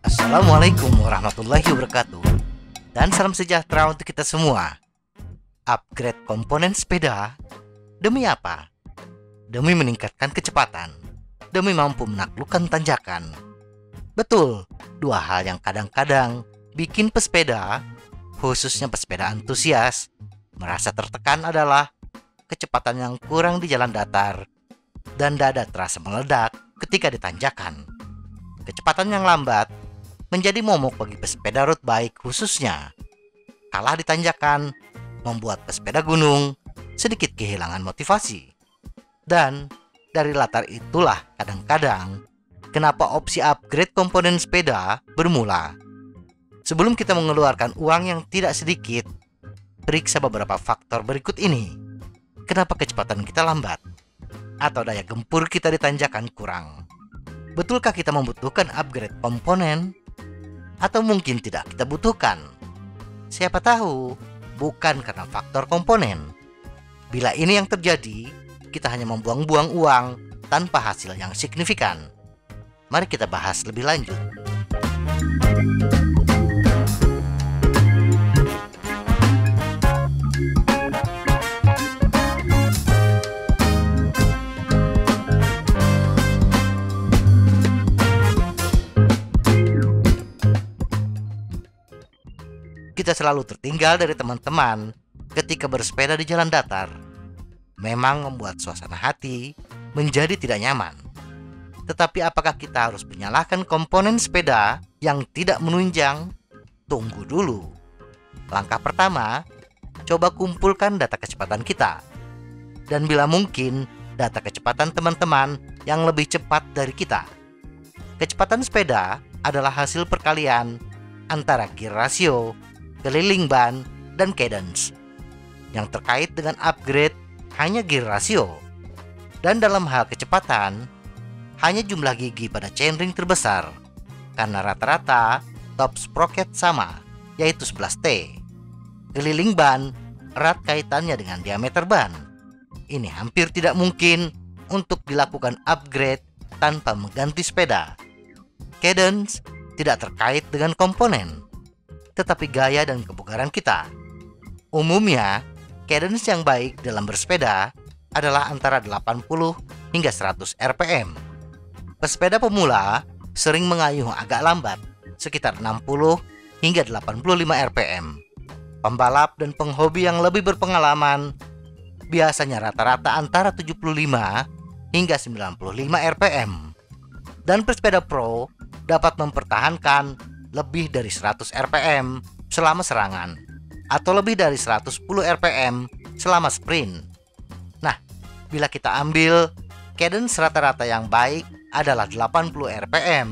Assalamualaikum warahmatullahi wabarakatuh. Dan salam sejahtera untuk kita semua. Upgrade komponen sepeda demi apa? Demi meningkatkan kecepatan, demi mampu menaklukkan tanjakan. Betul, dua hal yang kadang-kadang bikin pesepeda, khususnya pesepeda antusias, merasa tertekan adalah kecepatan yang kurang di jalan datar dan dada terasa meledak ketika ditanjakan. Kecepatan yang lambat menjadi momok bagi pesepeda road bike khususnya. Kalah di tanjakan membuat pesepeda gunung sedikit kehilangan motivasi. Dan dari latar itulah kadang-kadang kenapa opsi upgrade komponen sepeda bermula. Sebelum kita mengeluarkan uang yang tidak sedikit, periksa beberapa faktor berikut ini. Kenapa kecepatan kita lambat? Atau daya gempur kita di tanjakan kurang? Betulkah kita membutuhkan upgrade komponen? Atau mungkin tidak kita butuhkan? Siapa tahu bukan karena faktor komponen. Bila ini yang terjadi, kita hanya membuang-buang uang tanpa hasil yang signifikan. Mari kita bahas lebih lanjut. Kita selalu tertinggal dari teman-teman ketika bersepeda di jalan datar. Memang membuat suasana hati menjadi tidak nyaman. Tetapi apakah kita harus menyalahkan komponen sepeda yang tidak menunjang? Tunggu dulu. Langkah pertama, coba kumpulkan data kecepatan kita. Dan bila mungkin, data kecepatan teman-teman yang lebih cepat dari kita. Kecepatan sepeda adalah hasil perkalian antara gear ratio, keliling ban, dan cadence. Yang terkait dengan upgrade hanya gear ratio. Dan dalam hal kecepatan, hanya jumlah gigi pada chainring terbesar. Karena rata-rata top sprocket sama, yaitu 11T. Keliling ban erat kaitannya dengan diameter ban. Ini hampir tidak mungkin untuk dilakukan upgrade tanpa mengganti sepeda. Cadence tidak terkait dengan komponen, tetapi gaya dan kebugaran kita. Umumnya, cadence yang baik dalam bersepeda adalah antara 80 hingga 100 rpm. Pesepeda pemula sering mengayuh agak lambat, sekitar 60 hingga 85 rpm. Pembalap dan penghobi yang lebih berpengalaman biasanya rata-rata antara 75 hingga 95 rpm. Dan pesepeda pro dapat mempertahankan lebih dari 100 rpm selama serangan, atau lebih dari 110 rpm selama sprint. Nah, bila kita ambil cadence rata-rata yang baik adalah 80 rpm,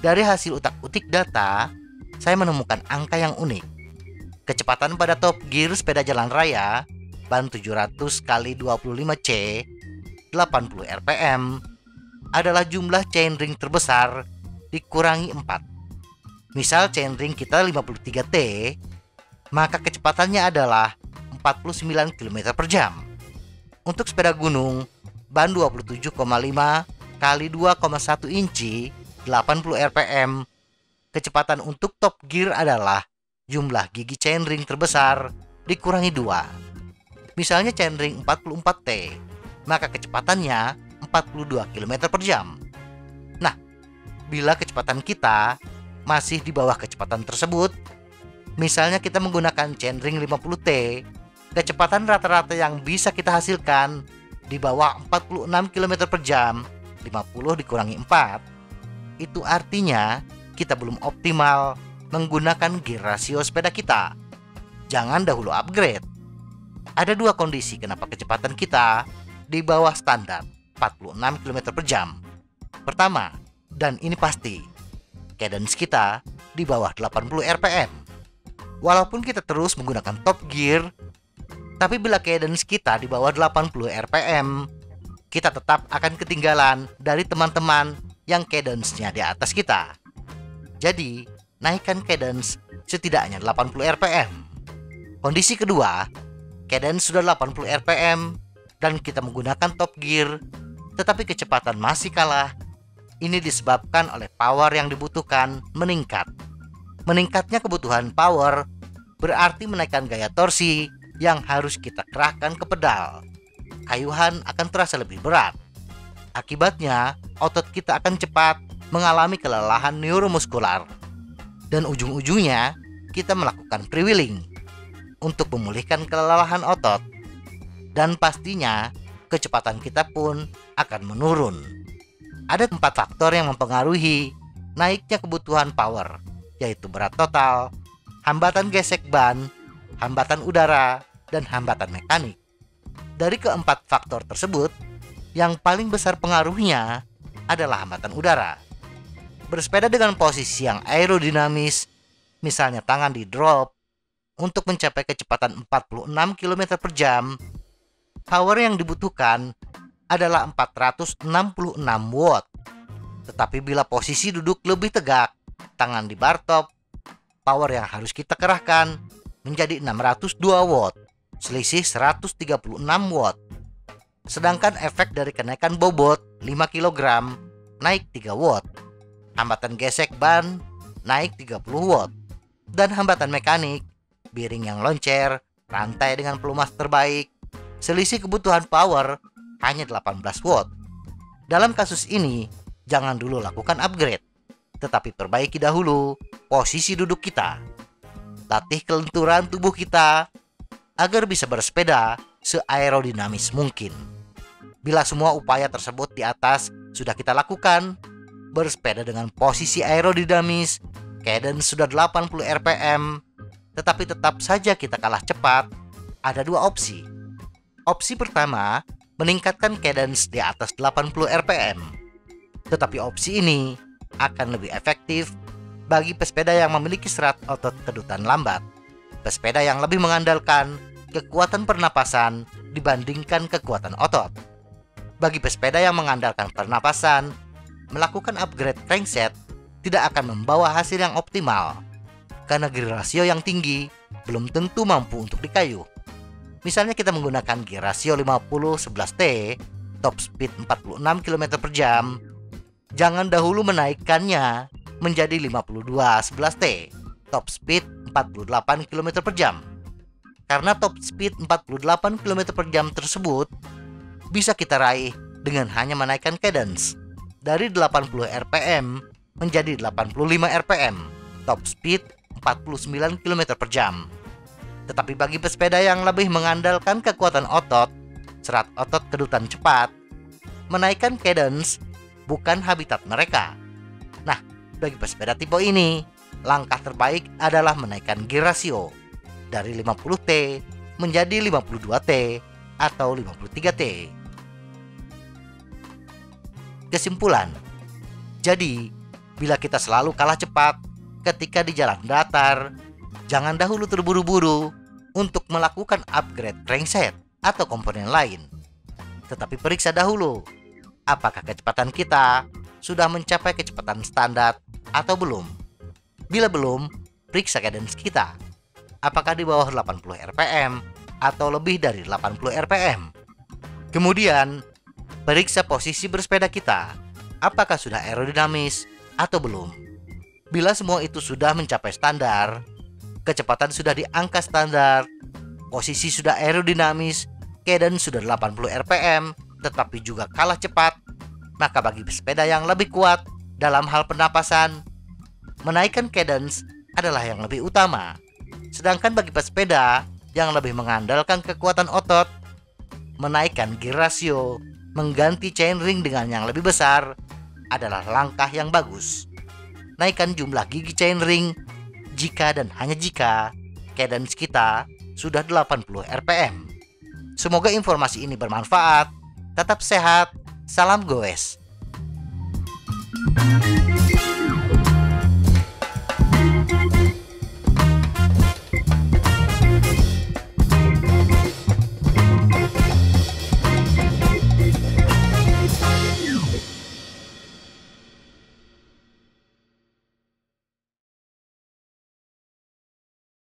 dari hasil utak-utik data, saya menemukan angka yang unik. Kecepatan pada top gear sepeda jalan raya, ban 700 x 25C, 80 rpm, adalah jumlah chainring terbesar dikurangi 4. Misal chainring kita 53T, maka kecepatannya adalah 49 km per jam. Untuk sepeda gunung, ban 27,5 kali 2,1 inci, 80 rpm, kecepatan untuk top gear adalah jumlah gigi chainring terbesar dikurangi 2. Misalnya chainring 44T, maka kecepatannya 42 km per jam. Nah, bila kecepatan kita masih di bawah kecepatan tersebut, misalnya kita menggunakan chainring 50T, kecepatan rata-rata yang bisa kita hasilkan di bawah 46 km per jam, 50 dikurangi 4, itu artinya kita belum optimal menggunakan gear rasio sepeda kita. Jangan dahulu upgrade. Ada dua kondisi kenapa kecepatan kita di bawah standar 46 km per jam. Pertama, dan ini pasti, cadence kita di bawah 80 rpm. Walaupun kita terus menggunakan top gear, tapi bila cadence kita di bawah 80 rpm, kita tetap akan ketinggalan dari teman-teman yang cadence-nya di atas kita. Jadi, naikkan cadence setidaknya 80 rpm. Kondisi kedua, cadence sudah 80 rpm dan kita menggunakan top gear, tetapi kecepatan masih kalah, ini disebabkan oleh power yang dibutuhkan meningkat. Meningkatnya kebutuhan power berarti menaikkan gaya torsi yang harus kita kerahkan ke pedal. Kayuhan akan terasa lebih berat. Akibatnya, otot kita akan cepat mengalami kelelahan neuromuskular. Dan ujung-ujungnya, kita melakukan freewheeling untuk memulihkan kelelahan otot. Dan pastinya, kecepatan kita pun akan menurun. Ada 4 faktor yang mempengaruhi naiknya kebutuhan power, yaitu berat total, hambatan gesek ban, hambatan udara, dan hambatan mekanik. Dari keempat faktor tersebut, yang paling besar pengaruhnya adalah hambatan udara. Bersepeda dengan posisi yang aerodinamis, misalnya tangan di drop, untuk mencapai kecepatan 46 km per jam, power yang dibutuhkan adalah 466 watt. Tetapi bila posisi duduk lebih tegak, tangan di bar top, power yang harus kita kerahkan menjadi 602 watt, selisih 136 watt. Sedangkan efek dari kenaikan bobot 5 kg naik 3 watt. Hambatan gesek ban naik 30 watt. Dan hambatan mekanik, bearing yang loncer, rantai dengan pelumas terbaik, selisih kebutuhan power hanya 18 watt. Dalam kasus ini, jangan dulu lakukan upgrade, tetapi perbaiki dahulu posisi duduk kita. Latih kelenturan tubuh kita agar bisa bersepeda seaerodinamis mungkin. Bila semua upaya tersebut di atas sudah kita lakukan, bersepeda dengan posisi aerodinamis, cadence sudah 80 rpm, tetapi tetap saja kita kalah cepat, ada 2 opsi. Opsi pertama, meningkatkan cadence di atas 80 rpm. Tetapi opsi ini akan lebih efektif bagi pesepeda yang memiliki serat otot kedutan lambat, pesepeda yang lebih mengandalkan kekuatan pernapasan dibandingkan kekuatan otot. Bagi pesepeda yang mengandalkan pernapasan, melakukan upgrade crankset tidak akan membawa hasil yang optimal, karena gear rasio yang tinggi belum tentu mampu untuk dikayuh. Misalnya kita menggunakan gear rasio 50-11T, top speed 46 km per jam, jangan dahulu menaikkannya menjadi 52-11T, top speed 48 km per jam. Karena top speed 48 km per jam tersebut bisa kita raih dengan hanya menaikkan cadence dari 80 rpm menjadi 85 rpm, top speed 49 km per jam. Tetapi bagi pesepeda yang lebih mengandalkan kekuatan otot, serat otot kedutan cepat, menaikkan cadence bukan habitat mereka. Nah, bagi pesepeda tipe ini, langkah terbaik adalah menaikkan gear rasio dari 50T menjadi 52T atau 53T. Kesimpulan, jadi bila kita selalu kalah cepat ketika di jalan datar, jangan dahulu terburu-buru untuk melakukan upgrade crankset atau komponen lain. Tetapi periksa dahulu, apakah kecepatan kita sudah mencapai kecepatan standar atau belum. Bila belum, periksa cadence kita. Apakah di bawah 80 rpm atau lebih dari 80 rpm. Kemudian, periksa posisi bersepeda kita. Apakah sudah aerodinamis atau belum. Bila semua itu sudah mencapai standar, kecepatan sudah di angka standar, posisi sudah aerodinamis, cadence sudah 80 rpm, tetapi juga kalah cepat, maka bagi pesepeda yang lebih kuat dalam hal pernapasan, menaikkan cadence adalah yang lebih utama. Sedangkan bagi pesepeda yang lebih mengandalkan kekuatan otot, menaikkan gear rasio, mengganti chainring dengan yang lebih besar adalah langkah yang bagus. Naikkan jumlah gigi chainring jika dan hanya jika cadence kita sudah 80 rpm. Semoga informasi ini bermanfaat. Tetap sehat. Salam goes.